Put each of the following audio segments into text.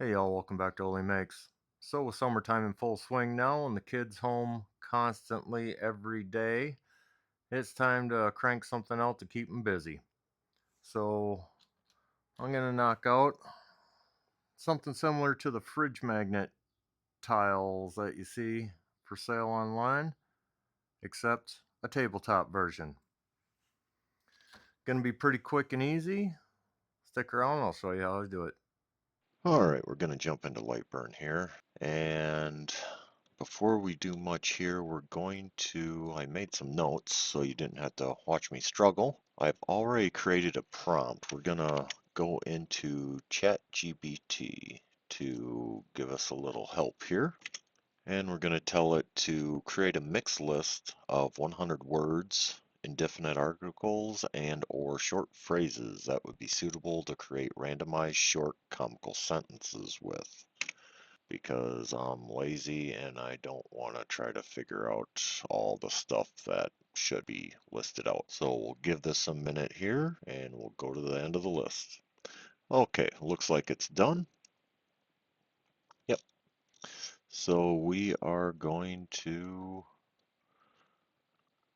Hey y'all, welcome back to Only Makes. So with summertime in full swing now and the kids home constantly every day, it's time to crank something out to keep them busy. So I'm going to knock out something similar to the fridge magnet tiles that you see for sale online, except a tabletop version. Going to be pretty quick and easy. Stick around, I'll show you how I do it. All right, we're going to jump into Lightburn here. And before we do much here, I made some notes so you didn't have to watch me struggle. I've already created a prompt. We're going to go into ChatGPT to give us a little help here. And we're going to tell it to create a mixed list of 100 words, indefinite articles, and or short phrases that would be suitable to create randomized short comical sentences with. Because I'm lazy and I don't want to try to figure out all the stuff that should be listed out. So we'll give this a minute here and we'll go to the end of the list. Okay, looks like it's done. Yep. So we are going to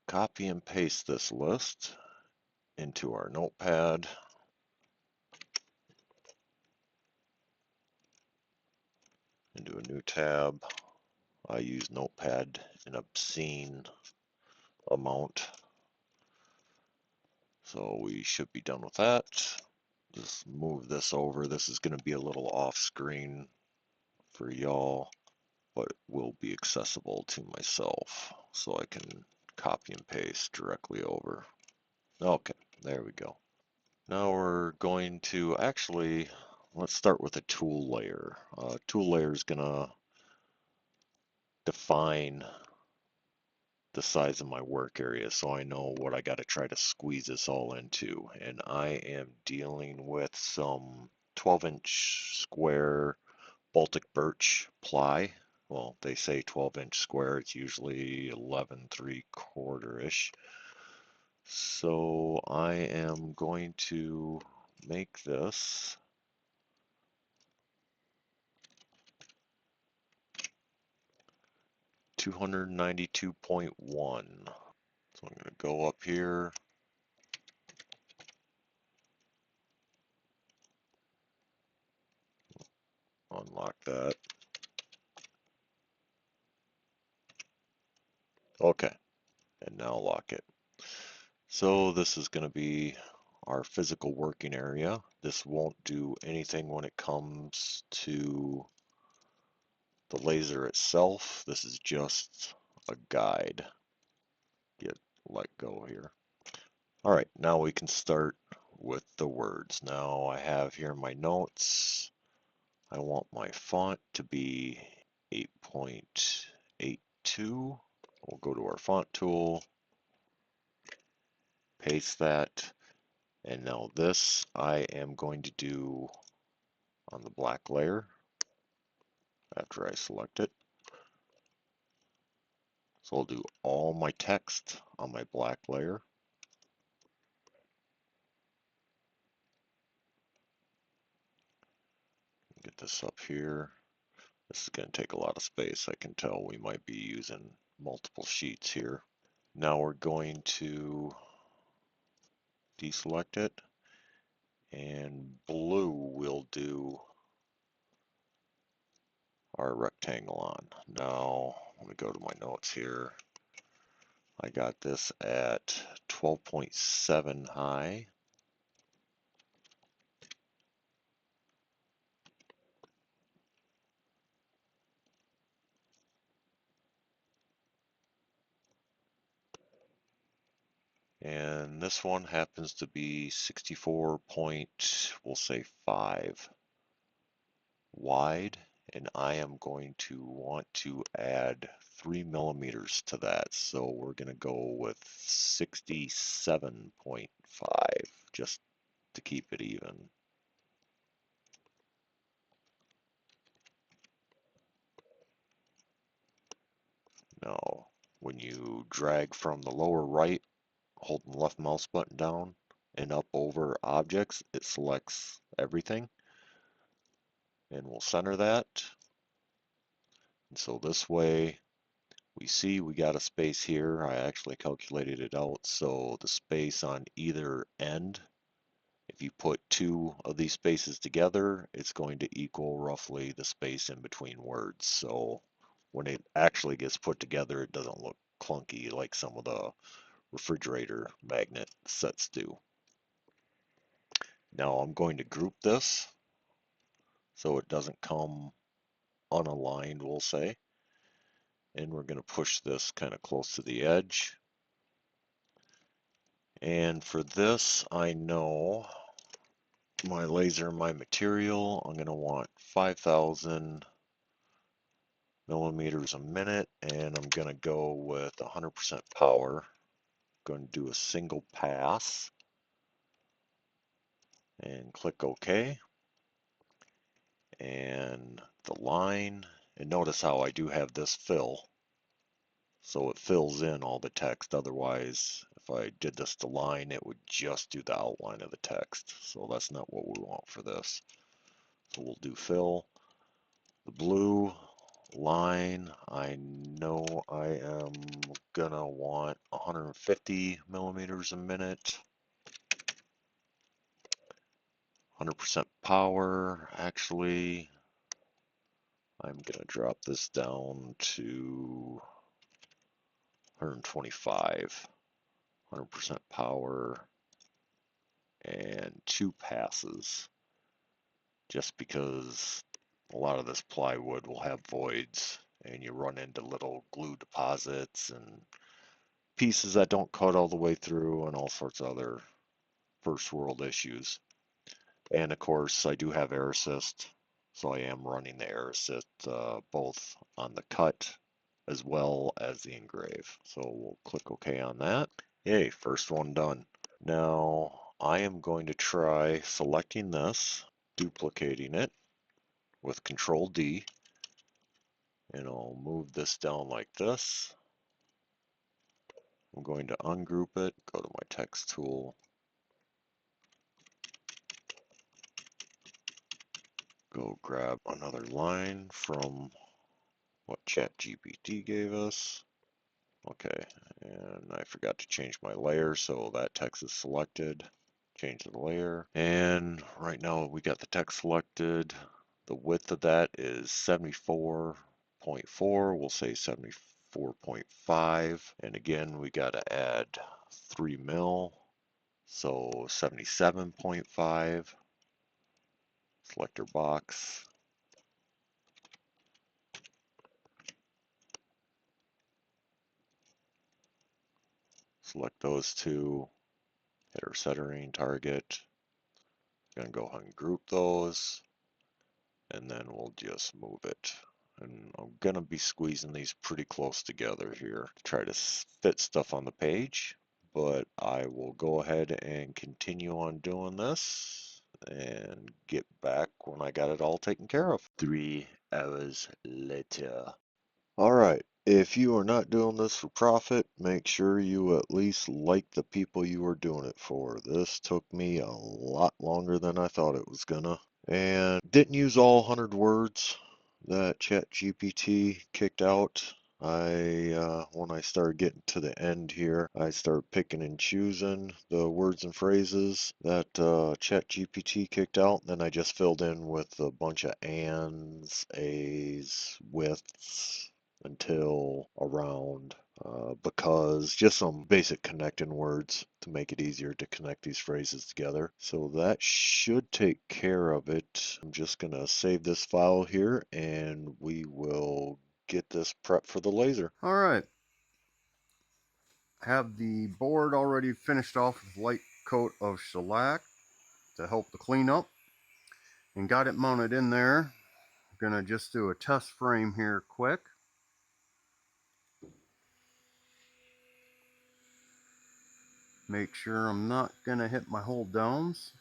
copy and paste this list into our notepad. Into a new tab. I use notepad an obscene amount. So we should be done with that. Just move this over. This is going to be a little off screen for y'all, but will be accessible to myself. So I can copy and paste directly over. Okay, there we go. Now we're going to let's start with a tool layer. Tool layer is going to define the size of my work area so I know what I got to try to squeeze this all into. And I am dealing with some 12-inch square Baltic birch ply. Well, they say 12-inch square, it's usually 11 3/4-ish. So I am going to make this 292.1. So I'm going to go up here, unlock that. Okay, and now lock it. So this is going to be our physical working area. This won't do anything when it comes to the laser itself. This is just a guide. Let go here. All right, now we can start with the words. Now I have here my notes. I want my font to be 8.82. We'll go to our font tool, paste that, and now this I am going to do on the black layer after I select it. So I'll do all my text on my black layer. Get this up here. This is going to take a lot of space. I can tell we might be using multiple sheets here. Now we're going to deselect it, and blue will do our rectangle on. Now let me go to my notes here. I got this at 12.7 high. And this one happens to be 64 point, we'll say 5 wide. And I am going to want to add 3 millimeters to that. So we're going to go with 67.5 just to keep it even. Now, when you drag from the lower right, holding the left mouse button down and up over objects, it selects everything. and we'll center that. And so this way we see we got a space here. I actually calculated it out. So the space on either end, if you put two of these spaces together, it's going to equal roughly the space in between words. So when it actually gets put together, it doesn't look clunky like some of the refrigerator magnet sets do. Now I'm going to group this so it doesn't come unaligned, we'll say. And we're going to push this kind of close to the edge. And for this, I know my laser, my material, I'm going to want 5,000 millimeters a minute, and I'm going to go with 100% power. I'm going to do a single pass and click OK. And the line, and notice how I do have this fill, so it fills in all the text. Otherwise, if I did this to line, it would just do the outline of the text. So that's not what we want for this. So we'll do fill. The blue line, I know I am gonna want 150 millimeters a minute. 100% power. Actually, I'm gonna drop this down to 125. 100% power and 2 passes, just because a lot of this plywood will have voids and you run into little glue deposits and pieces that don't cut all the way through and all sorts of other first world issues. And of course, I do have air assist, so I am running the air assist both on the cut as well as the engrave. So we'll click OK on that. Yay, first one done. Now I am going to try selecting this, duplicating it with Control D, and I'll move this down like this. I'm going to ungroup it, go to my text tool, go grab another line from what ChatGPT gave us. Okay, and I forgot to change my layer, so that text is selected. Change the layer, and right now we got the text selected. The width of that is 74.4. We'll say 74.5, and again we got to add 3 mil, so 77.5. Selector box. Select those two. Hit our centering target. Gonna go ahead and group those, and then we'll just move it. And I'm gonna be squeezing these pretty close together here to try to fit stuff on the page, but I will go ahead and continue on doing this and get back when I got it all taken care of. 3 hours later. All right, if you are not doing this for profit, make sure you at least like the people you are doing it for. This took me a lot longer than I thought it was gonna. And didn't use all 100 words that ChatGPT kicked out. When I started getting to the end here, I started picking and choosing the words and phrases that ChatGPT kicked out. Then I just filled in with a bunch of ands, a's, withs, until, around, because, just some basic connecting words to make it easier to connect these phrases together. So that should take care of it. I'm just going to save this file here and we will get this prepped for the laser. All right, have the board already finished off with a light coat of shellac to help the cleanup, and got it mounted in there. I'm gonna just do a test frame here quick. Make sure I'm not gonna hit my hold downs.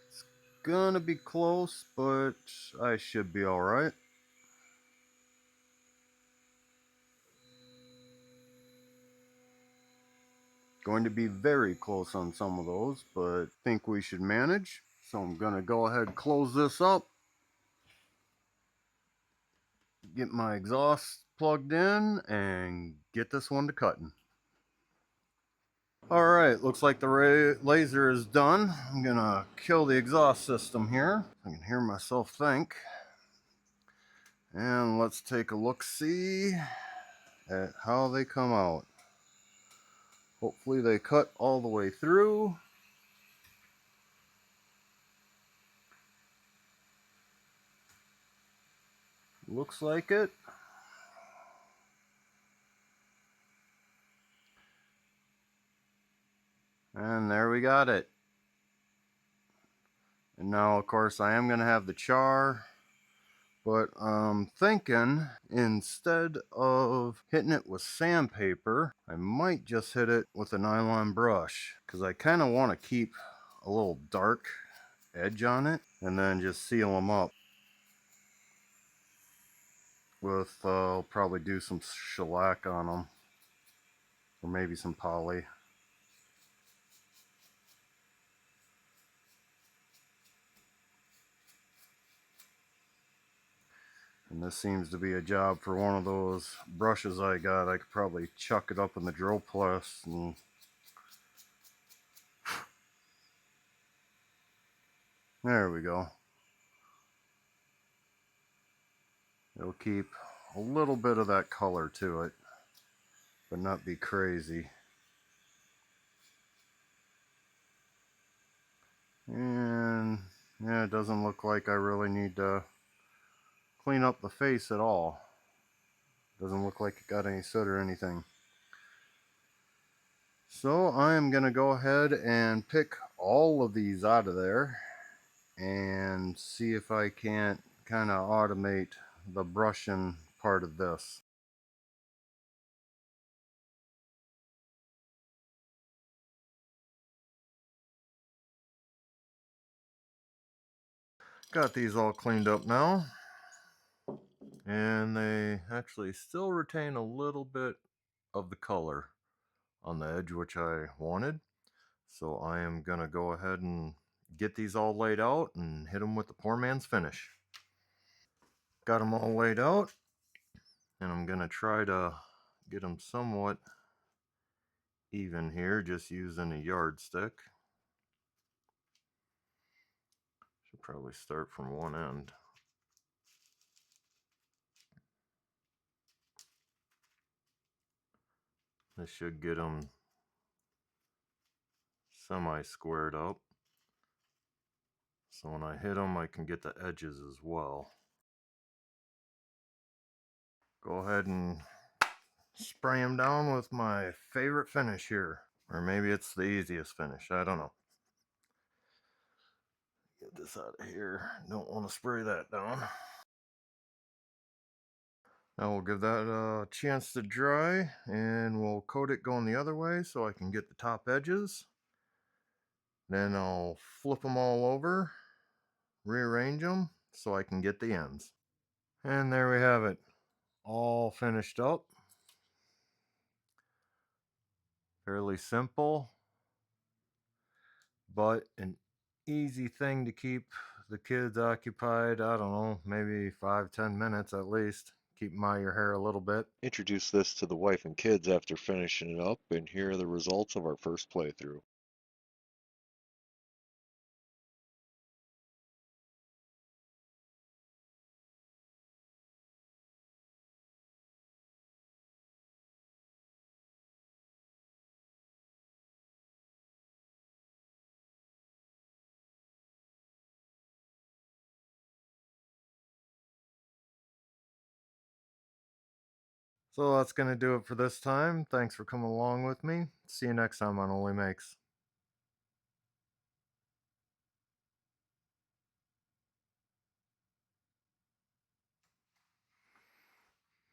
It's gonna be close, but I should be all right. Going to be very close on some of those, but think we should manage. So I'm going to go ahead and close this up, get my exhaust plugged in, and get this one to cutting. All right, looks like the laser is done. I'm gonna kill the exhaust system here. I can hear myself think. And let's take a look-see at how they come out. Hopefully they cut all the way through. Looks like it. And there we got it. And now, of course, I am going to have the char, but I'm thinking instead of hitting it with sandpaper, I might just hit it with a nylon brush because I kind of want to keep a little dark edge on it and then just seal them up with, I'll probably do some shellac on them or maybe some poly. And this seems to be a job for one of those brushes I got. I could probably chuck it up in the drill press and there we go. It'll keep a little bit of that color to it, but not be crazy. And yeah, it doesn't look like I really need to clean up the face at all. Doesn't look like it got any soot or anything. So I am going to go ahead and pick all of these out of there and see if I can't kind of automate the brushing part of this. Got these all cleaned up now, and they actually still retain a little bit of the color on the edge which I wanted. So I am gonna go ahead and get these all laid out and hit them with the poor man's finish. Got them all laid out, and I'm gonna try to get them somewhat even here just using a yardstick. Should probably start from one end. This should get them semi-squared up. So when I hit them, I can get the edges as well. Go ahead and spray them down with my favorite finish here. Or maybe it's the easiest finish, I don't know. Get this out of here. Don't want to spray that down. Now we'll give that a chance to dry and we'll coat it going the other way so I can get the top edges. Then I'll flip them all over, rearrange them so I can get the ends. And there we have it, all finished up. Fairly simple, but an easy thing to keep the kids occupied. I don't know, maybe 5-10 minutes at least. Keep them out of your hair a little bit. Introduce this to the wife and kids after finishing it up, and here are the results of our first playthrough. So that's going to do it for this time. Thanks for coming along with me. See you next time on Only Makes.